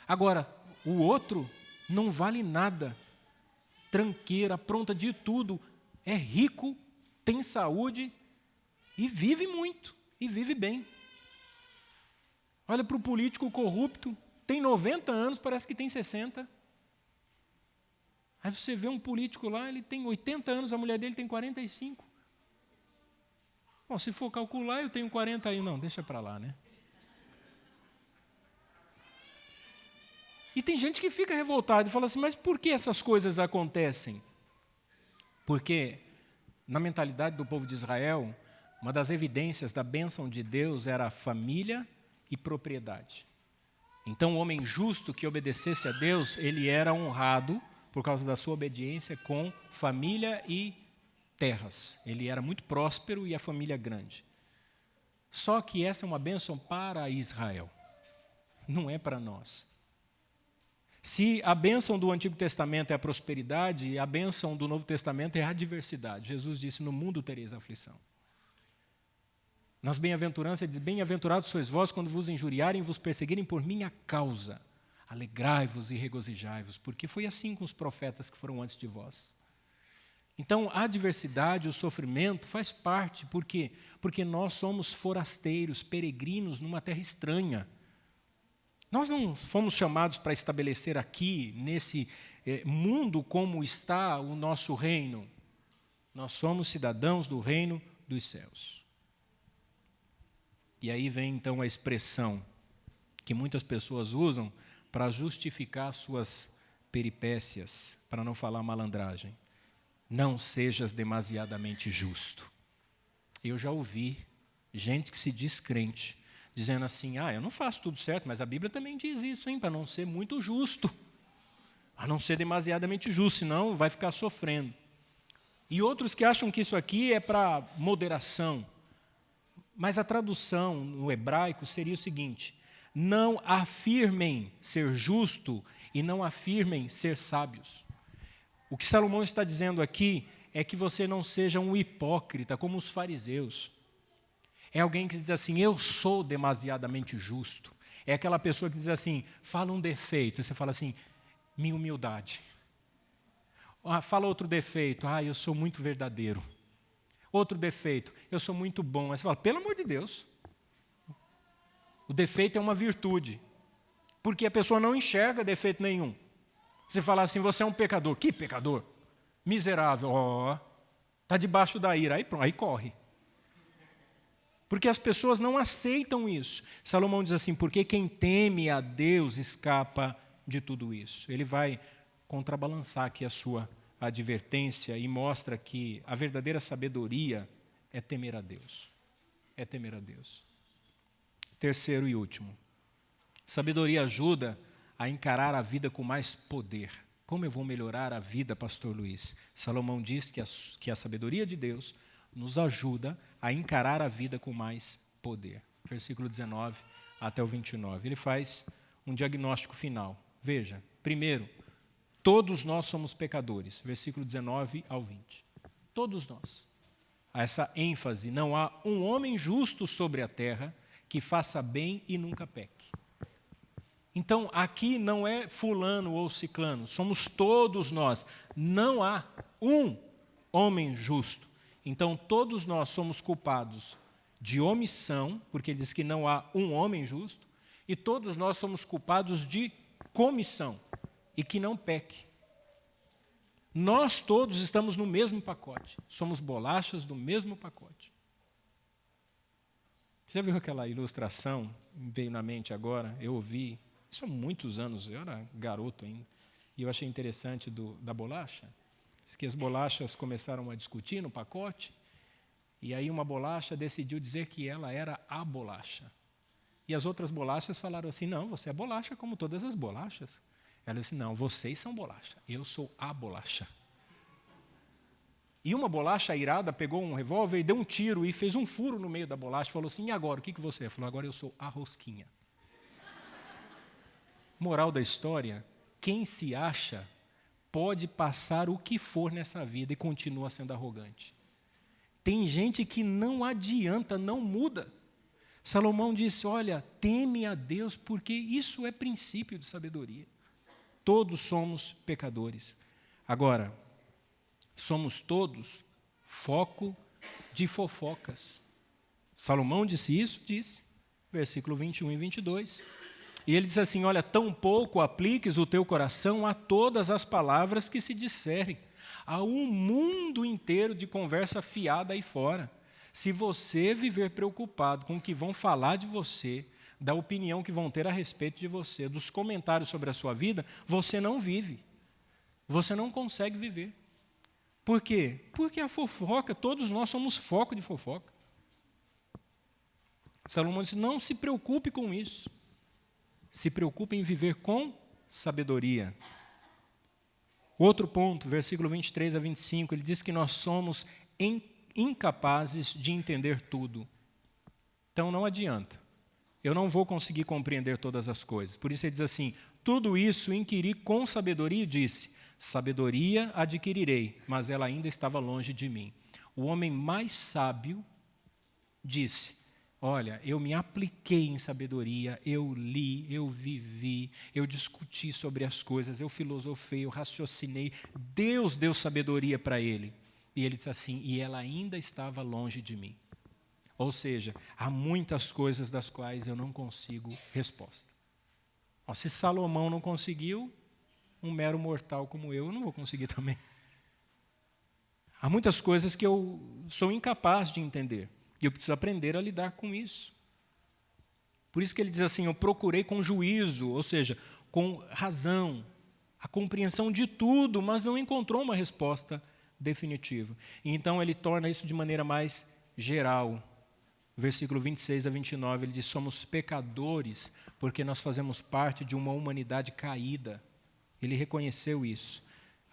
Agora, o outro não vale nada, tranqueira, pronta de tudo, é rico, tem saúde e vive muito, e vive bem. Olha para o político corrupto, tem 90 anos, parece que tem 60. Aí você vê um político lá, ele tem 80 anos, a mulher dele tem 45. Bom, se for calcular, eu tenho 40 aí, não, deixa para lá, né? E tem gente que fica revoltada e fala assim, mas por que essas coisas acontecem? Porque na mentalidade do povo de Israel, uma das evidências da bênção de Deus era a família e propriedade. Então o homem justo que obedecesse a Deus, ele era honrado por causa da sua obediência com família e terras. Ele era muito próspero e a família grande. Só que essa é uma bênção para Israel, não é para nós. Se a bênção do Antigo Testamento é a prosperidade, a bênção do Novo Testamento é a adversidade. Jesus disse, no mundo tereis aflição. Nas bem-aventuranças, ele diz, bem-aventurados sois vós quando vos injuriarem e vos perseguirem por minha causa. Alegrai-vos e regozijai-vos, porque foi assim com os profetas que foram antes de vós. Então, a adversidade, o sofrimento faz parte. Por quê? Porque nós somos forasteiros, peregrinos numa terra estranha. Nós não fomos chamados para estabelecer aqui, nesse mundo, como está o nosso reino. Nós somos cidadãos do reino dos céus. E aí vem, então, a expressão que muitas pessoas usam para justificar suas peripécias, para não falar malandragem. Não sejas demasiadamente justo. Eu já ouvi gente que se diz crente, dizendo assim, eu não faço tudo certo, mas a Bíblia também diz isso, hein, para não ser muito justo. A não ser demasiadamente justo, senão vai ficar sofrendo. E outros que acham que isso aqui é para moderação. Mas a tradução no hebraico seria o seguinte, não afirmem ser justo e não afirmem ser sábios. O que Salomão está dizendo aqui é que você não seja um hipócrita como os fariseus. É alguém que diz assim, eu sou demasiadamente justo. É aquela pessoa que diz assim, fala um defeito, e você fala assim, minha humildade. Fala outro defeito. Eu sou muito verdadeiro. Outro defeito. Eu sou muito bom. Aí você fala, pelo amor de Deus. O defeito é uma virtude. Porque a pessoa não enxerga defeito nenhum. Você fala assim, você é um pecador. Que pecador? Miserável. Está debaixo da ira. Aí pronto, aí corre. Porque as pessoas não aceitam isso. Salomão diz assim, porque quem teme a Deus escapa de tudo isso. Ele vai contrabalançar aqui a sua advertência e mostra que a verdadeira sabedoria é temer a Deus. É temer a Deus. Terceiro e último. Sabedoria ajuda a encarar a vida com mais poder. Como eu vou melhorar a vida, pastor Luiz? Salomão diz que a sabedoria de Deus nos ajuda a encarar a vida com mais poder. Versículo 19 até o 29. Ele faz um diagnóstico final. Veja, primeiro, todos nós somos pecadores. Versículo 19 ao 20. Todos nós. Há essa ênfase, não há um homem justo sobre a terra que faça bem e nunca peque. Então, aqui não é fulano ou ciclano, somos todos nós. Não há um homem justo. Então, todos nós somos culpados de omissão, porque ele diz que não há um homem justo, e todos nós somos culpados de comissão, e que não peque. Nós todos estamos no mesmo pacote, somos bolachas do mesmo pacote. Você já viu aquela ilustração, veio na mente agora, eu ouvi, isso há muitos anos, eu era garoto ainda, e eu achei interessante da bolacha, que as bolachas começaram a discutir no pacote, e aí uma bolacha decidiu dizer que ela era a bolacha. E as outras bolachas falaram assim, não, você é bolacha como todas as bolachas. Ela disse, não, vocês são bolacha, eu sou a bolacha. E uma bolacha irada pegou um revólver e deu um tiro e fez um furo no meio da bolacha e falou assim, e agora, o que você é? Falou, agora eu sou a rosquinha. Moral da história, quem se acha pode passar o que for nessa vida e continua sendo arrogante. Tem gente que não adianta, não muda. Salomão disse, olha, teme a Deus porque isso é princípio de sabedoria. Todos somos pecadores. Agora, somos todos foco de fofocas. Salomão disse isso? Disse. Versículo 21 e 22. E ele diz assim, olha, tampouco apliques o teu coração a todas as palavras que se disserem. Há um mundo inteiro de conversa fiada aí fora. Se você viver preocupado com o que vão falar de você, da opinião que vão ter a respeito de você, dos comentários sobre a sua vida, você não vive. Você não consegue viver. Por quê? Porque a fofoca, todos nós somos foco de fofoca. Salomão disse, não se preocupe com isso. Se preocupe em viver com sabedoria. Outro ponto, versículo 23 a 25, ele diz que nós somos incapazes de entender tudo. Então não adianta. Eu não vou conseguir compreender todas as coisas. Por isso ele diz assim, tudo isso inquiri com sabedoria e disse, sabedoria adquirirei, mas ela ainda estava longe de mim. O homem mais sábio disse, olha, eu me apliquei em sabedoria, eu li, eu vivi, eu discuti sobre as coisas, eu filosofei, eu raciocinei. Deus deu sabedoria para ele. E ele disse assim, e ela ainda estava longe de mim. Ou seja, há muitas coisas das quais eu não consigo resposta. Se Salomão não conseguiu, um mero mortal como eu não vou conseguir também. Há muitas coisas que eu sou incapaz de entender. E eu preciso aprender a lidar com isso. Por isso que ele diz assim, eu procurei com juízo, ou seja, com razão, a compreensão de tudo, mas não encontrou uma resposta definitiva. E então ele torna isso de maneira mais geral. Versículo 26 a 29, ele diz, somos pecadores porque nós fazemos parte de uma humanidade caída. Ele reconheceu isso.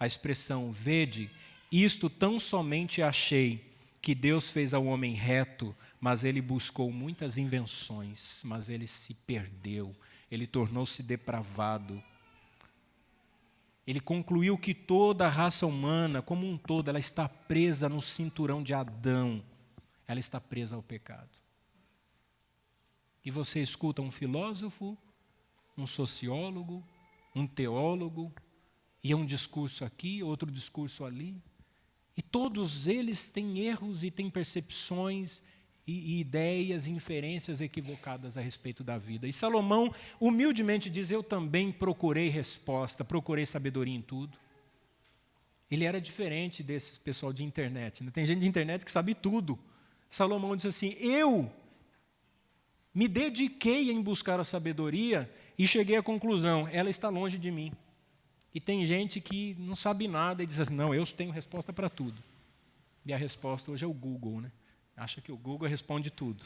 A expressão, vede, isto tão somente achei, que Deus fez ao homem reto, mas ele buscou muitas invenções, mas ele se perdeu, ele tornou-se depravado. Ele concluiu que toda a raça humana, como um todo, ela está presa no cinturão de Adão, ela está presa ao pecado. E você escuta um filósofo, um sociólogo, um teólogo, E é um discurso aqui, outro discurso ali. E todos eles têm erros e têm percepções e ideias e inferências equivocadas a respeito da vida. E Salomão humildemente diz, eu também procurei resposta, procurei sabedoria em tudo. Ele era diferente desses pessoal de internet. Tem gente de internet que sabe tudo. Salomão diz assim, eu me dediquei em buscar a sabedoria e cheguei à conclusão, ela está longe de mim. E tem gente que não sabe nada e diz assim, não, eu tenho resposta para tudo. E a resposta hoje é o Google, né? Acha que o Google responde tudo.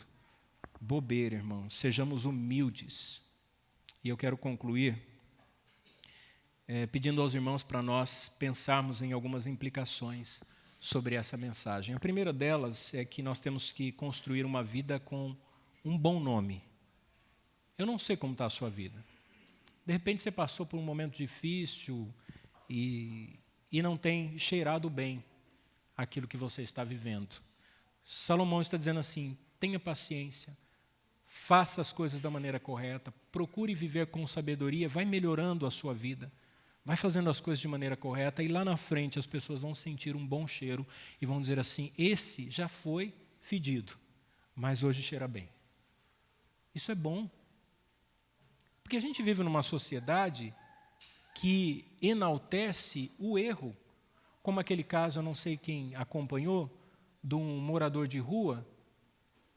Bobeira, irmão. Sejamos humildes. E eu quero concluir pedindo aos irmãos para nós pensarmos em algumas implicações sobre essa mensagem. A primeira delas é que nós temos que construir uma vida com um bom nome. Eu não sei como está a sua vida. De repente você passou por um momento difícil e não tem cheirado bem aquilo que você está vivendo. Salomão está dizendo assim, tenha paciência, faça as coisas da maneira correta, procure viver com sabedoria, vai melhorando a sua vida, vai fazendo as coisas de maneira correta e lá na frente as pessoas vão sentir um bom cheiro e vão dizer assim, esse já foi fedido, mas hoje cheira bem. Isso é bom. Porque a gente vive numa sociedade que enaltece o erro, como aquele caso, eu não sei quem acompanhou, de um morador de rua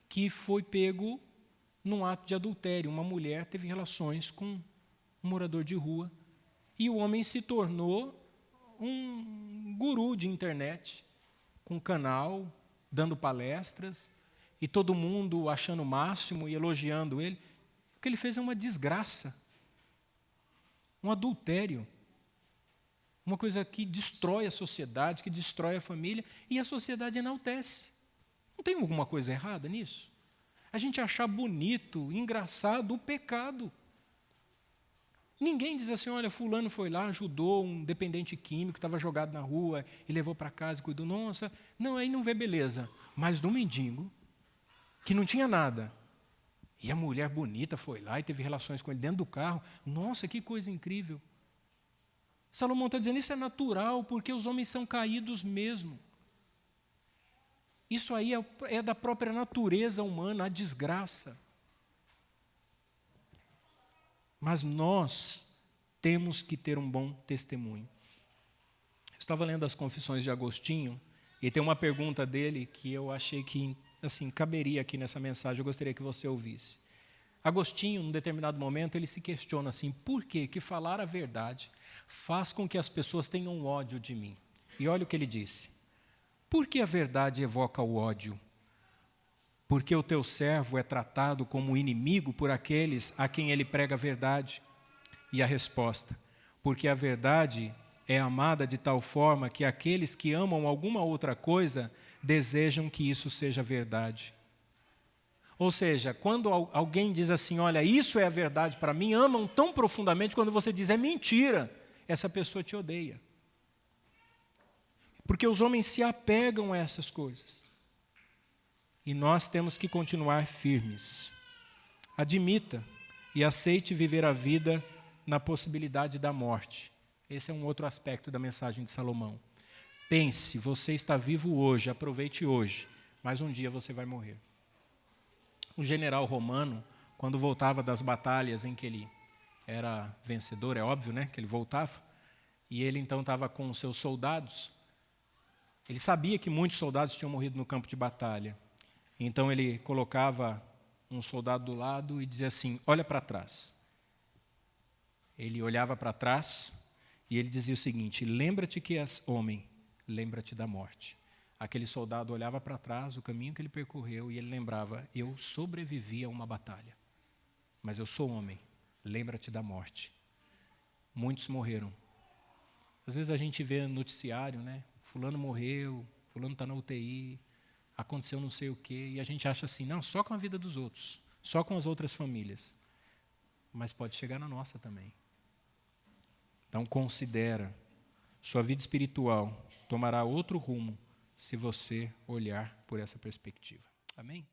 que foi pego num ato de adultério. Uma mulher teve relações com um morador de rua e o homem se tornou um guru de internet, com canal, dando palestras, e todo mundo achando o máximo e elogiando ele. O que ele fez é uma desgraça, um adultério, uma coisa que destrói a sociedade, que destrói a família, e a sociedade enaltece. Não tem alguma coisa errada nisso? A gente achar bonito, engraçado o pecado. Ninguém diz assim, olha, fulano foi lá, ajudou um dependente químico que estava jogado na rua e levou para casa e cuidou. Nossa, não, aí não vê beleza. Mas do mendigo, que não tinha nada, e a mulher bonita foi lá e teve relações com ele dentro do carro. Nossa, que coisa incrível. Salomão está dizendo, isso é natural, porque os homens são caídos mesmo. Isso aí é da própria natureza humana, a desgraça. Mas nós temos que ter um bom testemunho. Eu estava lendo as Confissões de Agostinho, e tem uma pergunta dele que eu achei que assim, caberia aqui nessa mensagem, eu gostaria que você ouvisse. Agostinho, num determinado momento, ele se questiona assim, por que falar a verdade faz com que as pessoas tenham ódio de mim? E olha o que ele disse. Por que a verdade evoca o ódio? Porque o teu servo é tratado como inimigo por aqueles a quem ele prega a verdade? E a resposta, porque a verdade é amada de tal forma que aqueles que amam alguma outra coisa desejam que isso seja verdade. Ou seja, quando alguém diz assim, olha, isso é a verdade para mim, amam tão profundamente, quando você diz é mentira, essa pessoa te odeia. Porque os homens se apegam a essas coisas. E nós temos que continuar firmes. Admita e aceite viver a vida na possibilidade da morte. Esse é um outro aspecto da mensagem de Salomão. Pense, você está vivo hoje, aproveite hoje, mas um dia você vai morrer. O general romano, quando voltava das batalhas em que ele era vencedor, é óbvio, né, que ele voltava, e ele então estava com os seus soldados, ele sabia que muitos soldados tinham morrido no campo de batalha. Então ele colocava um soldado do lado e dizia assim, olha para trás. Ele olhava para trás e ele dizia o seguinte, lembra-te que és homem, lembra-te da morte. Aquele soldado olhava para trás, o caminho que ele percorreu, e ele lembrava, eu sobrevivi a uma batalha, mas eu sou homem, lembra-te da morte. Muitos morreram. Às vezes a gente vê no noticiário, né? Fulano morreu, fulano está na UTI, aconteceu não sei o quê, e a gente acha assim, não, só com a vida dos outros, só com as outras famílias. Mas pode chegar na nossa também. Então considera, sua vida espiritual tomará outro rumo se você olhar por essa perspectiva. Amém?